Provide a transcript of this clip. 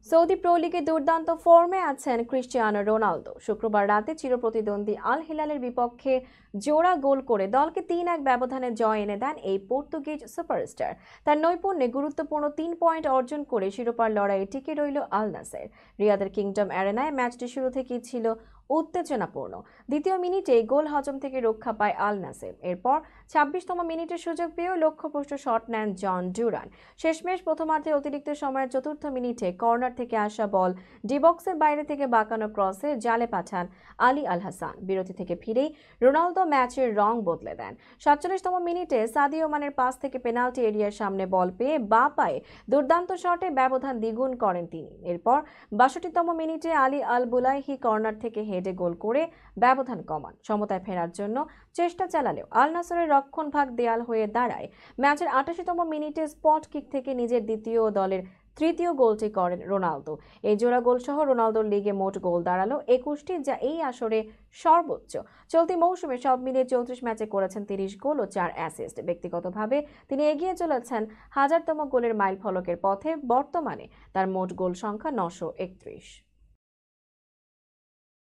Saudi pro লিগে দুর্দান্ত ফর্মে আছেন ক্রিস্টিয়ানো রোনালদো। শুক্রবার রাতে চিরপ্রতিদ্বন্দ্বী আল হিলালের বিপক্ষে জোড়া গোল করে দলকে ৩-১ ব্যবধানে জয় এনে দেন এই পর্তুগিজ সুপারস্টার। তার নৈপুণ্যে গুরুত্বপূর্ণ ৩ পয়েন্ট অর্জন করে শিরোপার লড়াইয়ে টিকে রইল আল নাসের। রিয়াদের কিংডম অ্যারেনায় ম্যাচটি শুরু থেকেই ছিল উত্তেজনাপূর্ণ। দ্বিতীয় মিনিটে গোল হজম থেকে রক্ষা পায় আল নাসের। এরপর ২৬তম মিনিটে সুযোগ পেয়েও লক্ষ্যভ্রষ্ট শট নেন জন ডুরান। শেষমেশ প্রথমার্ধে অতিরিক্ত সময়ের চতুর্থ মিনিটে কর্নার থেকে আসা বল ডিবক্সের বাইরে থেকে বাঁকানো ক্রসে জালে পাঠান আলী আল হাসান। বিরতি থেকে ফিরেই রোনালদো ম্যাচের রং বদলে দেন। ৪৭তম মিনিটে সাদিও মানের পাস থেকে পেনাল্টি এরিয়ার সামনে বল পেয়ে বাঁ পায়ে দুর্দান্ত শটে ব্যবধান দ্বিগুণ করেন তিনি। এরপর ৬২তম মিনিটে আলী আল বুলাইহি কর্নার থেকে হেডে গোল করে ব্যবধান কমান। সমতায় ফেরার জন্য চেষ্টা চালালেও আল নাসরের রক্ষণভাগ দেয়াল হয়ে দাঁড়ায়। ম্যাচের ৮৮তম মিনিটে স্পট কিক থেকে নিজের দ্বিতীয় ও দলের তৃতীয় গোলটি করেন রোনালদো। এই জোড়া গোল সহ রোনালদোর লিগে মোট গোল দাঁড়ালো ২১টি, যা এই আসরে সর্বোচ্চ। চলতি মৌসুমে সব মিলিয়ে ৩৪ ম্যাচে করেছেন ৩০ গোল ও ৪ অ্যাসিস্ট। ব্যক্তিগতভাবে তিনি এগিয়ে চলেছেন ১০০০তম গোলের মাইল ফলকের পথে। বর্তমানে তার মোট গোল সংখ্যা ৯৩১।